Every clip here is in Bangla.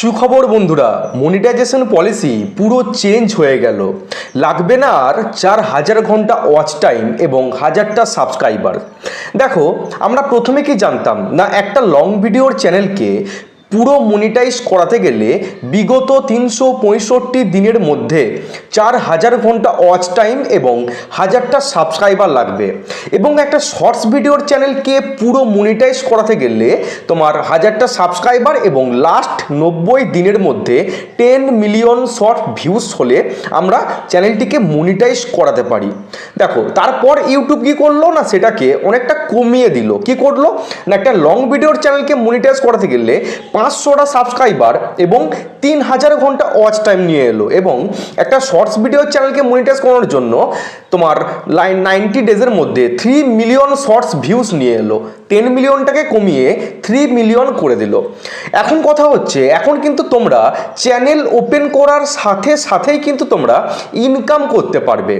সুখবর বন্ধুরা, মনিটাইজেশন পলিসি পুরো চেঞ্জ হয়ে গেল। লাগবে না আর 4000 ঘন্টা ওয়াচ টাইম এবং 1000টা সাবস্ক্রাইবার। দেখো, আমরা প্রথমে কি জানতাম না, একটা লং ভিডিওর চ্যানেলকে পুরো মনিটাইজ করাতে গেলে বিগত 365 দিনের মধ্যে 4000 ঘন্টা ওয়াচ টাইম এবং 1000টা সাবস্ক্রাইবার লাগবে। এবং একটা শর্টস ভিডিওর চ্যানেলকে পুরো মনিটাইজ করাতে গেলে তোমার 1000টা সাবস্ক্রাইবার এবং লাস্ট 90 দিনের মধ্যে 10 মিলিয়ন শর্ট ভিউজ হলে আমরা চ্যানেলটিকে মনিটাইজ করাতে পারি। দেখো, তারপর ইউটিউব কি করলো না, সেটাকে অনেকটা কমিয়ে দিল। কি করলো না, একটা লং ভিডিওর চ্যানেলকে মনিটাইজ করাতে গেলে 500টা সাবস্ক্রাইবার এবং 3000 ঘন্টা ওয়াচ টাইম নিয়ে এলো। এবং একটা শর্টস ভিডিও চ্যানেলকে মনিটাইজ করানোর জন্য তোমার 90 ডেজের মধ্যে 3 মিলিয়ন শর্টস ভিউজ নিয়ে এলো। 10 মিলিয়নটাকে কমিয়ে 3 মিলিয়ন করে দিল। এখন কথা হচ্ছে, এখন কিন্তু তোমরা চ্যানেল ওপেন করার সাথে সাথেই কিন্তু তোমরা ইনকাম করতে পারবে।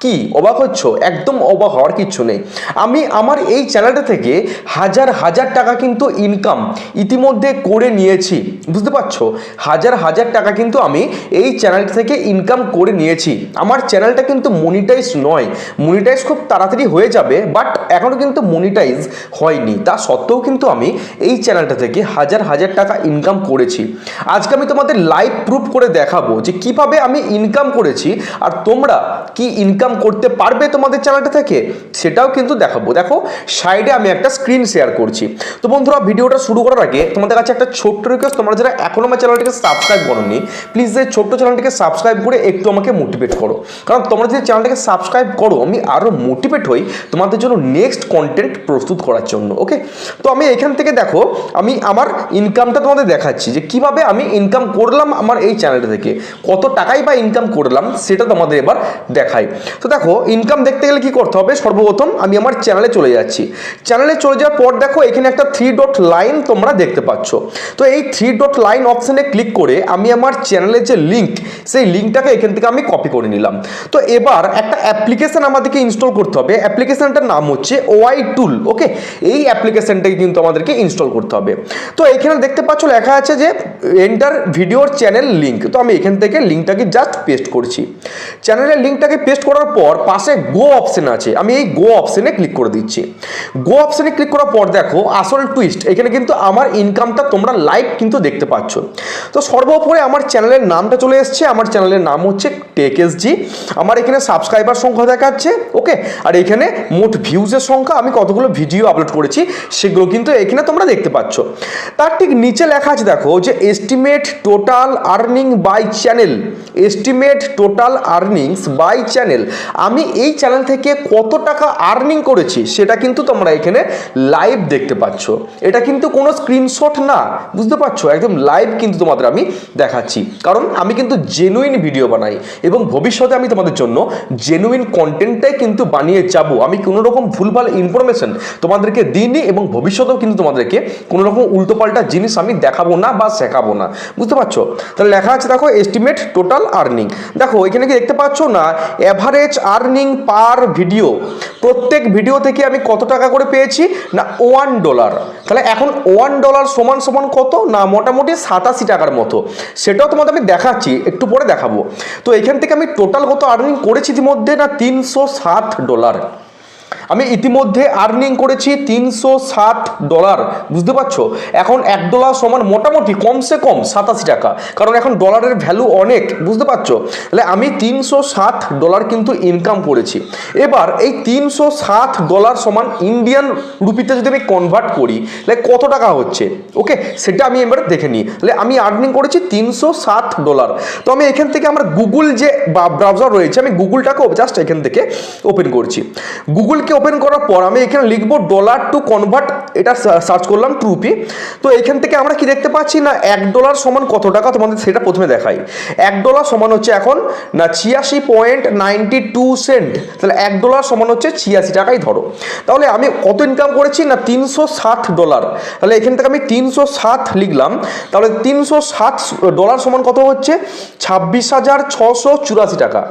কি অবাক হচ্ছ? একদম অবাক হওয়ার কিছু নেই। আমি আমার এই চ্যানেলটা থেকে হাজার হাজার টাকা কিন্তু ইনকাম ইতিমধ্যে করে নিয়েছি। বুঝতে পারছো? হাজার হাজার টাকা কিন্তু আমি এই চ্যানেলটা থেকে ইনকাম করে নিয়েছি। আমার চ্যানেলটা কিন্তু মনিটাইজ নয়, মনিটাইজ খুব তাড়াতাড়ি হয়ে যাবে, বাট এখনও কিন্তু মনিটাইজ হয়নি। তা সত্ত্বেও কিন্তু আমি এই চ্যানেলটা থেকে হাজার হাজার টাকা ইনকাম করেছি। আজকে আমি তোমাদের লাইভ প্রুফ করে দেখাবো যে কিভাবে আমি ইনকাম করেছি, আর তোমরা কি ইনকাম করতে পারবে তোমাদের চ্যানেলটা থেকে, সেটাও কিন্তু দেখাবো। দেখো, সাইডে আমি একটা স্ক্রিন শেয়ার করছি। তো বন্ধুরা, ভিডিওটা শুরু করার আগে তোমাদের কাছে একটা ছোট্ট রিকোয়েস্ট, তোমরা যারা এখনো আমার চ্যানেলটিকে সাবস্ক্রাইব করোনি, প্লিজ এই ছোট্ট চ্যানেলটিকে সাবস্ক্রাইব করে একটু আমাকে মোটিভেট করো। কারণ তোমরা যদি চ্যানেলটাকে সাবস্ক্রাইব করো, আমি আরও মোটিভেট হই তোমাদের জন্য নেক্সট কন্টেন্ট প্রস্তুত করার জন্য। ওকে, তো আমি এখান থেকে দেখো, আমি আমার ইনকামটা তোমাদের দেখাচ্ছি যে কিভাবে আমি ইনকাম করলাম আমার এই চ্যানেলটা থেকে, কত টাকাই বা ইনকাম করলাম সেটা তোমাদের এবার দেখাই। তো দেখো, ইনকাম দেখতে গেলে কি করতে হবে, সর্বপ্রথম আমি আমার চ্যানেলে চলে যাচ্ছি। চ্যানেলে চলে যাওয়ার পর দেখো, এখানে একটা 3 ডট লাইন তোমরা দেখতে পাচ্ছ। তো এই 3 ডট লাইন অপশানে ক্লিক করে আমি আমার চ্যানেলের যে লিঙ্ক, সেই লিঙ্কটাকে এখান থেকে আমি কপি করে নিলাম। তো এবার একটা অ্যাপ্লিকেশন আমাদেরকে ইনস্টল করতে হবে। অ্যাপ্লিকেশনটার নাম হচ্ছে ওয়াই টুল। ওকে, এই অ্যাপ্লিকেশনটাকে কিন্তু আমাদেরকে ইনস্টল করতে হবে। তো এখানে দেখতে পাচ্ছ লেখা আছে যে এন্টার ভিডিওর চ্যানেল লিঙ্ক। তো আমি এখান থেকে লিঙ্কটাকে জাস্ট পেস্ট করছি। চ্যানেলের লিঙ্কটাকে পেস্ট করার পর পাশে গো অপশন আছে, আমি এই গো অপশনে ক্লিক করে দিচ্ছি। গো অপশনে ক্লিক করার পর দেখো আসল টুইস্ট, এখানে কিন্তু আমার ইনকামটা তোমরা লাইভ কিন্তু দেখতে পাচ্ছ। তো সর্বোপরি আমার চ্যানেলের নামটা চলে এসছে। আমার চ্যানেলের নাম হচ্ছে টেকএসজি। আমার এখানে সাবস্ক্রাইবার সংখ্যা দেখাচ্ছে। ওকে, আর এখানে মোট ভিউজের সংখ্যা, আমি কতগুলো ভিডিও আপলোড করেছি সেগুলো কিন্তু এখানে তোমরা দেখতে পাচ্ছ। তার ঠিক নিচে লেখা আছে দেখো যে estimate total earning by channel. Estimate total earnings by channel, আমি এই চ্যানেল থেকে কত টাকা আর্নিং করেছি সেটা কিন্তু তোমরা এখানে লাইভ দেখতে পাচ্ছ। এটা কিন্তু কোনো স্ক্রিনশট না, বুঝতে পারছো? একদম লাইভ কিন্তু তোমাদের আমি দেখাচ্ছি, কারণ আমি কিন্তু জেনুইন ভিডিও বানাই এবং ভবিষ্যতে আমি তোমাদের জন্য জেনুইন কন্টেন্টটাই কিন্তু বানিয়ে যাব। আমি কোনো রকম ভুলভাল ইনফরমেশন তোমাদেরকে দিইনি এবং ভবিষ্যতেও কিন্তু তোমাদেরকে কোনো রকম উল্টোপাল্টা জিনিস আমি দেখাবো না বা শেখাবো না। বুঝতে পারছো? তাহলে লেখা আছে দেখো এস্টিমেট টোটাল আর্নিং। দেখো এখানে কি দেখতে পাচ্ছ না, অ্যাভারেজ আর্নিং পার ভিডিও, প্রত্যেক ভিডিও থেকে আমি কত টাকা করে পেয়েছি না $1। তাহলে এখন $1 সমান সমান কত না, মোটামুটি 87 টাকার মতো। সেটাও তোমাদের আমি দেখাচ্ছি, একটু পরে দেখাবো। তো এখান থেকে আমি টোটাল কত আর্নিং করেছি ইতিমধ্যে না $360। আমি ইতিমধ্যে আর্নিং করেছি $360। বুঝতে পারছো? এখন $1 সমান মোটামুটি কমসে কম 87 টাকা, কারণ এখন ডলারের ভ্যালু অনেক। বুঝতে পারছো? তাহলে আমি $360 কিন্তু ইনকাম করেছি। এবার এই $360 সমান ইন্ডিয়ান রুপিতে যদি আমি কনভার্ট করি তাহলে কত টাকা হচ্ছে, ওকে, সেটা আমি এবার দেখে নিই। তাহলে আমি আর্নিং করেছি $360। তো আমি এখান থেকে আমার গুগল যে ব্রাউজার রয়েছে, আমি গুগলটাকে জাস্ট এখান থেকে ওপেন করছি। গুগলকে ওপেন করার পর আমি এখানে লিখবো ডলার টু কনভার্ট, এটা সার্চ করলাম ট্রুপি। তো এখান থেকে আমরা কি দেখতে পাচ্ছি না, $1 সমান কত টাকা তোমাদের সেটা প্রথমে দেখাই। $1 সমান হচ্ছে এখন না 86.92 তাহলে $1 সমান হচ্ছে 86 টাকাই ধরো। তাহলে আমি কত ইনকাম করেছি না $360। তাহলে এখান থেকে আমি 360 লিখলাম। তাহলে $360 সমান কত হচ্ছে 26,684 টাকা।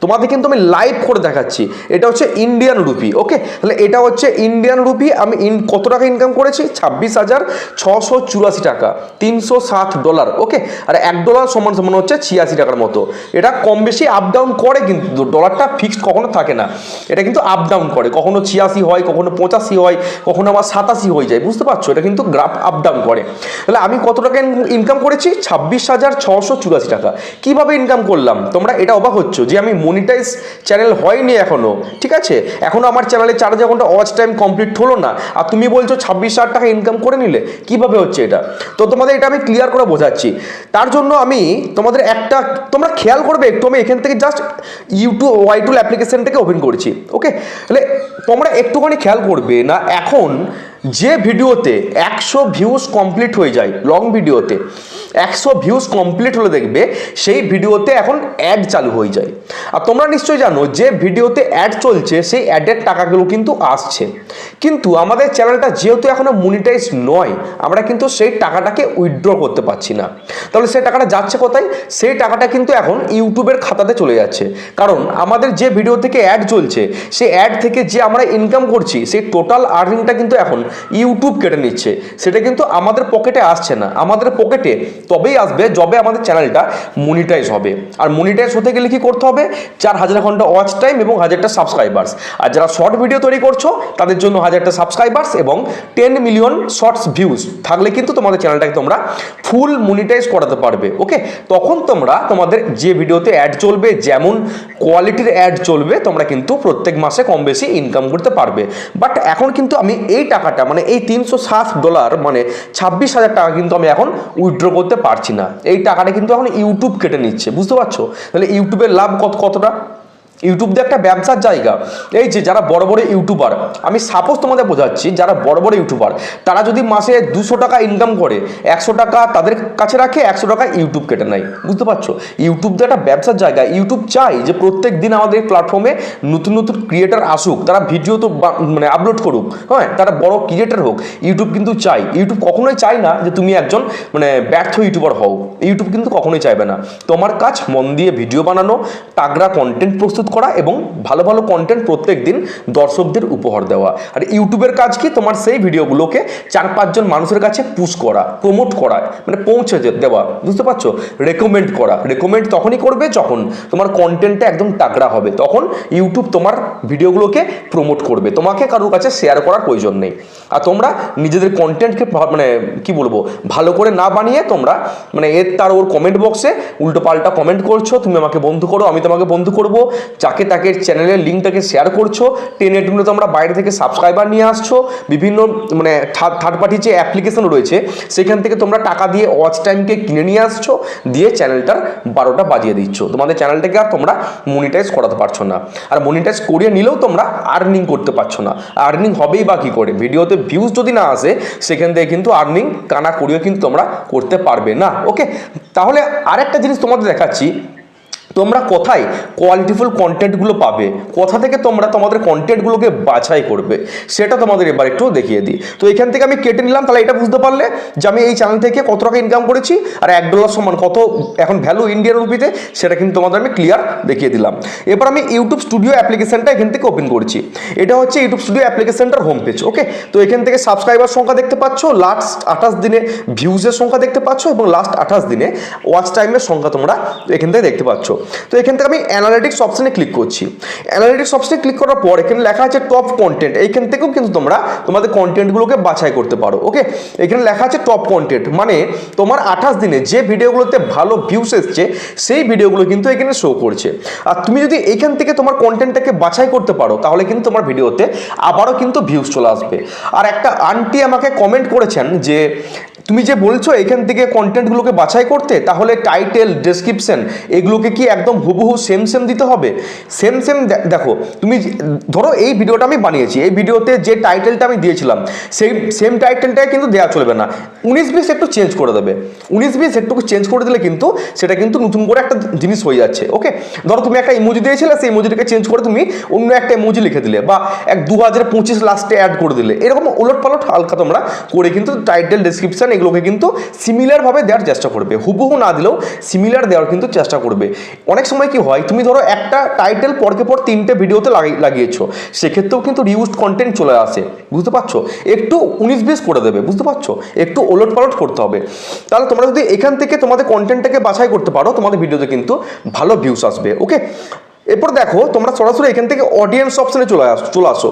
তোমাদের কিন্তু আমি লাইভ করে দেখাচ্ছি। এটা হচ্ছে ইন্ডিয়ান রুপি, ওকে? তাহলে এটা হচ্ছে ইন্ডিয়ান রুপি। আমি কত টাকা ইনকাম করেছি? 26,684 টাকা, $307, ওকে? আর $1 সমান সমান হচ্ছে 86 টাকার মতো। এটা কম বেশি আপ ডাউন করে, কিন্তু ডলারটা ফিক্সড কখনো থাকে না, এটা কিন্তু আপ ডাউন করে, কখনো 86 হয়, কখনো 85 হয়, কখনো আবার 87 হয়ে যায়, বুঝতে পারছো? এটা কিন্তু গ্রাফ আপ ডাউন করে। তাহলে আমি কত টাকা ইনকাম করেছি? 26,684 টাকা। কিভাবে ইনকাম করলাম? তোমরা এটা অবাক হচ্ছ যে আমি মনিটাইজ চ্যানেল হয়নি এখনো, ঠিক আছে? এখনো আমার চ্যানেলে 4,000 ঘন্টা ওয়াচ টাইম কমপ্লিট হলো না, আর তুমি বলছো 26,000 টাকা ইনকাম করে নিলে। কিভাবে হচ্ছে এটা? তো তোমাদের এটা আমি ক্লিয়ার করে বোঝাচ্ছি। তার জন্য আমি তোমাদের একটা, তোমরা খেয়াল করবে একটু, আমি এখান থেকে জাস্ট ইউটিউব ওয়াইটুল অ্যাপ্লিকেশনটাকে ওপেন করছি, ওকে? তাহলে তোমরা একটুখানি খেয়াল করবে না, এখন যে ভিডিওতে 100 ভিউজ কমপ্লিট হয়ে যায়, লং ভিডিওতে 100 ভিউজ কমপ্লিট হলে দেখবে সেই ভিডিওতে এখন অ্যাড চালু হয়ে যায়। আর তোমরা নিশ্চয়ই জানো যে ভিডিওতে অ্যাড চলছে সেই অ্যাডের টাকাগুলো কিন্তু আসছে, কিন্তু আমাদের চ্যানেলটা যেহেতু এখনো মনিটাইজ নয়, আমরা কিন্তু সেই টাকাটাকে উইথড্র করতে পারছি না। তাহলে সেই টাকাটা যাচ্ছে কোথায়? সেই টাকাটা কিন্তু এখন ইউটিউবের খাতাতে চলে যাচ্ছে, কারণ আমাদের যে ভিডিও থেকে অ্যাড চলছে সেই অ্যাড থেকে যে আমরা ইনকাম করছি সেই টোটাল আর্নিংটা কিন্তু এখন ইউটিউব কেটে নিচ্ছে। সেটা কিন্তু আমাদের পকেটে আসছে না, আমাদের পকেটে তবেই আসবে যবে আমাদের চ্যানেলটা মনিটাইজ হবে। আর মনিটাইজ হতে গেলে কি করতে হবে? 4,000 ঘন্টা ওয়াচ টাইম এবং 1,000টা সাবস্ক্রাইবার্স। আর যারা শর্ট ভিডিও তৈরি করছো তাদের জন্য 1,000টা সাবস্ক্রাইবার্স এবং 10 মিলিয়ন শর্টস ভিউজ থাকলে কিন্তু তোমাদের চ্যানেলটাকে তোমরা ফুল মনিটাইজ করাতে পারবে, ওকে? তখন তোমরা তোমাদের যে ভিডিওতে অ্যাড চলবে, যেমন কোয়ালিটির অ্যাড চলবে, তোমরা কিন্তু প্রত্যেক মাসে কম বেশি ইনকাম করতে পারবে। বাট এখন কিন্তু আমি এই টাকাটা, মানে এই $307 মানে 26,000 টাকা কিন্তু আমি এখন উইথড্র করতে পারছি না। এই টাকাটা কিন্তু এখন ইউটিউব কেটে নিচ্ছে, বুঝতে পারছো? তাহলে ইউটিউবের লাভ কতটা? ইউটিউব তো একটা ব্যবসার জায়গা। এই যে যারা বড় বড় ইউটিউবার, আমি সাপোজ তোমাদের বোঝাচ্ছি, যারা বড় বড় ইউটিউবার তারা যদি মাসে 200 টাকা ইনকাম করে, 100 টাকা তাদের কাছে রাখে, 100 টাকা ইউটিউব কেটে নেয়, বুঝতে পারছো? ইউটিউব তো একটা ব্যবসার জায়গা। ইউটিউব চাই যে প্রত্যেক দিন আমাদের এই প্ল্যাটফর্মে নতুন নতুন ক্রিয়েটার আসুক, তারা ভিডিও তো মানে আপলোড করুক, হ্যাঁ, তারা বড় ক্রিয়েটার হোক। ইউটিউব কিন্তু চাই, ইউটিউব কখনোই চায় না যে তুমি একজন মানে ব্যর্থ ইউটিউবার হও। ইউটিউব কিন্তু কখনোই চাইবে না। তোমার কাজ মন দিয়ে ভিডিও বানানো, তাগড়া কন্টেন্ট প্রস্তুত করা এবং ভালো ভালো কন্টেন্ট প্রত্যেক দিন দর্শকদের উপহার দেওয়া। আর ইউটিউবের কাজ কি? তোমার সেই ভিডিওগুলোকে 4-5 জন মানুষের কাছে পুশ করা, প্রমোট করা, মানে পৌঁছে দেওয়া, বুঝতে পারছো? রেকমেন্ড করা। রেকমেন্ড তখনই করবে যখন তোমার কন্টেন্টটা একদম তাগড়া হবে, তখন ইউটিউব তোমার ভিডিওগুলোকে প্রমোট করবে, তোমাকে কারোর কাছে শেয়ার করার প্রয়োজন নেই। আর তোমরা নিজেদের কন্টেন্টকে মানে কি বলবো, ভালো করে না বানিয়ে তোমরা মানে এর তার ওর কমেন্ট বক্সে উল্টো পাল্টা কমেন্ট করছো, তুমি আমাকে বন্ধু করো, আমি তোমাকে বন্ধু করবো, যাকে তাকে চ্যানেলের লিঙ্কটাকে শেয়ার করছো, টেনে টুনে তোমরা বাইরে থেকে সাবস্ক্রাইবার নিয়ে আসছো, বিভিন্ন মানে থার্ড পার্টি যে অ্যাপ্লিকেশন রয়েছে সেখান থেকে তোমরা টাকা দিয়ে ওয়াচ টাইমকে কিনে নিয়ে আসছো, দিয়ে চ্যানেলটার 12টা বাজিয়ে দিচ্ছ। তোমাদের চ্যানেলটাকে আর তোমরা মনিটাইজ করাতে পারছো না। আর মনিটাইজ করিয়ে নিলেও তোমরা আর্নিং করতে পারছো না। আর্নিং হবেই বা কী করে? ভিডিওতে ভিউজ যদি না আসে সেখান থেকে কিন্তু আর্নিং কানা করিয়ে কিন্তু তোমরা করতে পারবে না, ওকে? তাহলে আরেকটা জিনিস তোমাদের দেখাচ্ছি, তোমরা কোথায় কোয়ালিটিফুল কন্টেন্টগুলো পাবে, কোথা থেকে তোমরা তোমাদের কন্টেন্টগুলোকে বাছাই করবে, সেটা তোমাদের এবার একটু দেখিয়ে দিই। তো এখান থেকে আমি কেটে নিলাম, তাহলে এটা বুঝতে পারলে যে আমি এই চ্যানেল থেকে কত টাকা ইনকাম করেছি আর $1 সমান কত এখন ভ্যালু ইন্ডিয়ান রুপিতে, সেটা কিন্তু তোমাদের আমি ক্লিয়ার দেখিয়ে দিলাম। এবার আমি ইউটিউব স্টুডিও অ্যাপ্লিকেশনটা এখান থেকে ওপেন করছি। এটা হচ্ছে ইউটিউব স্টুডিও অ্যাপ্লিকেশনটার হোম পেজ, ওকে? তো এখান থেকে সাবস্ক্রাইবার সংখ্যা দেখতে পাচ্ছ, লাস্ট 28 দিনে ভিউজের সংখ্যা দেখতে পাচ্ছ এবং লাস্ট 28 দিনে ওয়াচ টাইমের সংখ্যা তোমরা এখান থেকে দেখতে পাচ্ছ। তো এখান থেকে আমি অ্যানালিটিক্স অপশনে ক্লিক করছি। অ্যানালিটিক্স অপশনে ক্লিক করার পর এখানে লেখা আছে টপ কন্টেন্ট। এইখান থেকেও কিন্তু তোমরা তোমাদের কন্টেন্টগুলোকে বাছাই করতে পারো, ওকে? এখানে লেখা আছে টপ কন্টেন্ট, মানে তোমার 28 দিনে যে ভিডিওগুলোতে ভালো ভিউস এসছে সেই ভিডিওগুলো কিন্তু এখানে শো করছে। আর তুমি যদি এইখান থেকে তোমার কন্টেন্টটাকে বাছাই করতে পারো তাহলে কিন্তু তোমার ভিডিওতে আবারও কিন্তু ভিউস চলে আসবে। আর একটা আন্টি আমাকে কমেন্ট করেছেন যে তুমি যে বলছো এখান থেকে কন্টেন্টগুলোকে বাছাই করতে, তাহলে টাইটেল, ডেসক্রিপশন এগুলোকে কি একদম হুবহু সেম দিতে হবে? সেম দেখো, তুমি ধরো এই ভিডিওটা আমি বানিয়েছি, এই ভিডিওতে যে টাইটেলটা আমি দিয়েছিলাম সেই সেম টাইটেলটাই কিন্তু দেওয়া চলবে না। 19-20 একটু চেঞ্জ করে দেবে। 19-20 একটু চেঞ্জ করে দিলে কিন্তু সেটা কিন্তু নতুন করে একটা জিনিস হয়ে যাচ্ছে, ওকে? ধরো তুমি একটা ইমোজি দিয়েছিলে, সেই ইমোজিটাকে চেঞ্জ করে তুমি অন্য একটা ইমোজি লিখে দিলে, বা 2025 লাস্টে অ্যাড করে দিলে, এরকম ওলটপালট হালকা তোমরা করে কিন্তু টাইটেল ডেসক্রিপশন এগুলোকে কিন্তু সিমিলারভাবে দেওয়ার চেষ্টা করবে, হুবহু না দিলেও সিমিলার দেওয়ার কিন্তু চেষ্টা করবে। অনেক সময় কি হয়, তুমি ধরো একটা টাইটেল পরকে পর 3টে ভিডিওতে লাগিয়েছো, সেক্ষেত্রেও কিন্তু রিউজড কন্টেন্ট চলে আসে, বুঝতে পারছো? একটু 19-20 করে দেবে, বুঝতে পারছো? একটু ওলটপালট করতে হবে। তাহলে তোমরা যদি এখান থেকে তোমাদের কন্টেন্টটাকে বাছাই করতে পারো, তোমাদের ভিডিওতে কিন্তু ভালো ভিউস আসবে। ওকে, এরপর দেখো তোমরা সরাসরি এখান থেকে অডিয়েন্স অপশনে চলে আসো।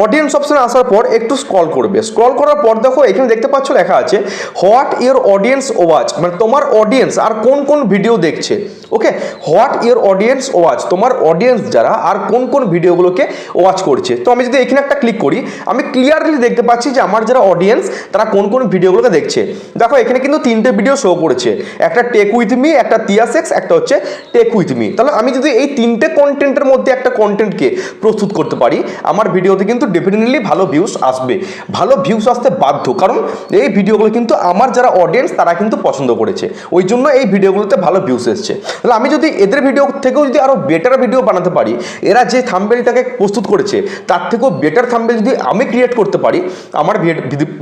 অডিয়েন্স অপশনে আসার পর একটু স্ক্রল করবে, স্ক্রল করার পর দেখো এখানে দেখতে পাচ্ছ লেখা আছে হোয়াট ইওর অডিয়েন্স ওয়াচ, মানে তোমার অডিয়েন্স আর কোন কোন ভিডিও দেখছে। ওকে, হোয়াট ইওর অডিয়েন্স ওয়াচ, তোমার অডিয়েন্স যারা আর কোন কোন ভিডিওগুলোকে ওয়াচ করছে। তো আমি যদি এখানে একটা ক্লিক করি, আমি ক্লিয়ারলি দেখতে পাচ্ছি যে আমার যারা অডিয়েন্স তারা কোন কোন ভিডিওগুলোকে দেখছে। দেখো এখানে কিন্তু 3টে ভিডিও শো করেছে, একটা টেক উইথ মি, একটা তিয়াসেক্স, একটা হচ্ছে টেক উইথ মি। তাহলে আমি যদি এই 3টে কন্টেন্টের মধ্যে একটা কন্টেন্টকে প্রস্তুত করতে পারি, আমার ভিডিওতে কিন্তু ডেফিনেটলি ভালো ভিউস আসবে, ভালো ভিউস আসতে বাধ্য, কারণ এই ভিডিওগুলো কিন্তু আমার যারা অডিয়েন্স তারা কিন্তু পছন্দ করেছে, ওই জন্য এই ভিডিওগুলোতে ভালো ভিউস এসছে। তাহলে আমি যদি এদের ভিডিও থেকেও যদি আরও বেটার ভিডিও বানাতে পারি, এরা যে থাম্বনেলটাকে প্রস্তুত করেছে তার থেকেও বেটার থাম্বনেল যদি আমি ক্রিয়েট করতে পারি, আমার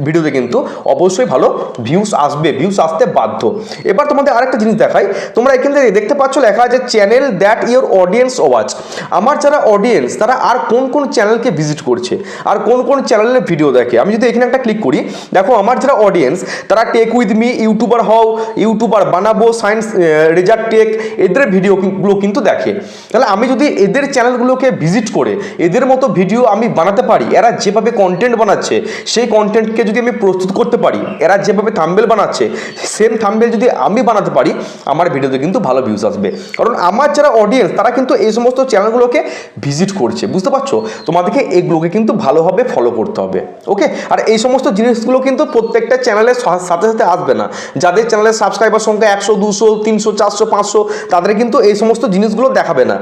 ভিডিওতে কিন্তু অবশ্যই ভালো ভিউস আসবে, ভিউস আসতে বাধ্য। এবার তোমাদের আরেকটা জিনিস দেখাই, তোমরা এখান থেকে দেখতে পাচ্ছ লেখা আছে channel that your audience watch, আমার যারা অডিয়েন্স তারা আর কোন কোন চ্যানেলকে ভিজিট করছে, আর কোন কোন চ্যানেলের ভিডিও দেখে। আমি যদি এখানে একটা ক্লিক করি, দেখো আমার যারা অডিয়েন্স তারা টেক উইথ মি, ইউটিউবার হও, ইউটিউবার বানাবো, সায়েন্স রেজার টেক, এদের ভিডিওগুলো কিন্তু দেখে। তাহলে আমি যদি এদের চ্যানেলগুলোকে ভিজিট করে এদের মতো ভিডিও আমি বানাতে পারি, এরা যেভাবে কন্টেন্ট বানাচ্ছে সেই কন্টেন্টকে যদি আমি প্রস্তুত করতে পারি, এরা যেভাবে থাম্বনেল বানাচ্ছে সেম থাম্বনেল যদি আমি বানাতে পারি, আমার ভিডিওতে কিন্তু ভালো ভিউজ আসবে, কারণ আমার যারা অডিয়েন্স তারা কিন্তু এই সমস্ত চ্যানেলগুলোকে ভিজিট করছে, বুঝতে পারছো? তোমাদেরকে এগুলোকে কিন্তু ভালোভাবে ফলো করতে হবে। ওকে, আর এই সমস্ত জিনিসগুলো কিন্তু প্রত্যেকটা চ্যানেলের সাথে সাথে আসবে না। যাদের চ্যানেলের সাবস্ক্রাইবার সংখ্যা 100, 200, 300, 400, 500, তাদের কিন্তু এই সমস্ত জিনিসগুলো দেখাবে না।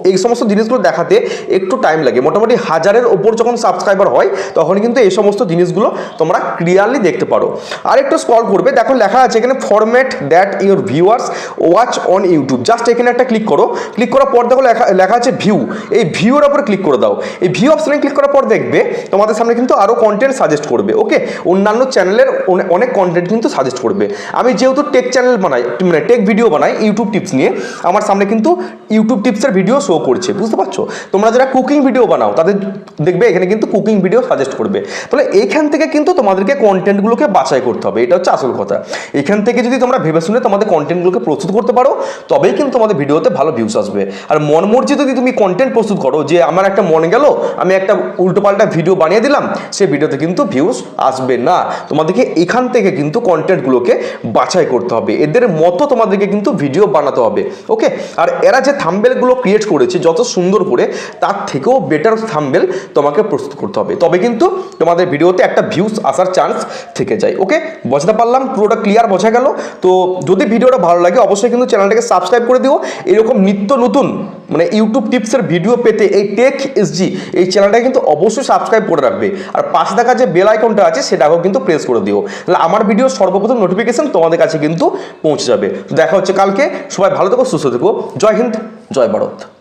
এই সমস্ত জিনিসগুলো দেখাতে একটু টাইম লাগে, মোটামুটি 1000-এর ওপর যখন সাবস্ক্রাইবার হয় তখন কিন্তু এই সমস্ত জিনিসগুলো তোমরা ক্লিয়ারলি দেখতে পারো। আর একটু স্ক্রল করবে, দেখো লেখা আছে এখানে format that your viewers watch on YouTube. Just এখানে একটা ক্লিক করো, ক্লিক করার পর দেখো লেখা আছে ভিউ, এই ভিউর ওপর ক্লিক করে দাও। এই ভিউ অপশনে ক্লিক করার পর দেখবে তোমাদের সামনে কিন্তু আরও কন্টেন্ট সাজেস্ট করবে। ওকে, অন্যান্য চ্যানেলের অনেক কন্টেন্ট কিন্তু সাজেস্ট করবে। আমি যেহেতু টেক চ্যানেল বানাই, মানে টেক ভিডিও বানাই ইউটিউব টিপস নিয়ে, আমার সামনে কিন্তু ইউটিউব টিপসের ভিডিও শো করছে, বুঝতে পারছো? তোমরা যারা কুকিং ভিডিও বানাও তাদের দেখবে এখানে কিন্তু কুকিং ভিডিও সাজেস্ট করবে। তাহলে এইখান থেকে কিন্তু তোমাদেরকে কন্টেন্টগুলোকে বাছাই করতে হবে, এটা হচ্ছে আসল কথা। এখান থেকে যদি তোমরা ভেবে শুনে তোমাদের কন্টেন্টগুলোকে প্রস্তুত করতে পারো, তবেই কিন্তু তোমাদের ভিডিওতে ভালো ভিউস আসবে। আর মন মর্জি যদি তুমি কন্টেন্ট প্রস্তুত করো, যে আমার একটা মনে গেল আমি একটা উল্টোপাল্টা ভিডিও বানিয়ে দিলাম, সেই ভিডিওতে কিন্তু ভিউস আসবে না। তোমাদেরকে এখান থেকে কিন্তু কন্টেন্টগুলোকে বাছাই করতে হবে, এদের মতো তোমাদেরকে কিন্তু ভিডিও বানাতে হবে। ওকে, আর এরা যে থাম্বনেলগুলো ক্রিয়েট করেছে যত সুন্দর করে, তার থেকেও বেটার থাম্বনেল তোমাকে প্রস্তুত করতে হবে, তবে কিন্তু তোমাদের ভিডিওতে একটা ভিউস আসার চান্স থেকে যায়। ওকে, বোঝাতে পারলাম? পুরোটা ক্লিয়ার বোঝা গেল? তো যদি ভিডিওটা ভালো লাগে অবশ্যই কিন্তু চ্যানেলটাকে সাবস্ক্রাইব করে দিও। এরকম নিত্য নতুন মানে ইউটিউব টিপসের ভিডিও পেতে এই টেক এসজি এই চ্যানেলটা কিন্তু অবশ্যই সাবস্ক্রাইব করে রাখবে, আর পাশে থাকা যে বেল আইকনটা আছে সেটাকেও কিন্তু প্রেস করে দিও, তাহলে আমার ভিডিও সর্বপ্রথম নোটিফিকেশন তোমাদের কাছে কিন্তু পৌঁছে যাবে। তো দেখা হচ্ছে কালকে, সবাই ভালো থেকো, সুস্থ থেকো। জয় হিন্দ, জয় ভারত।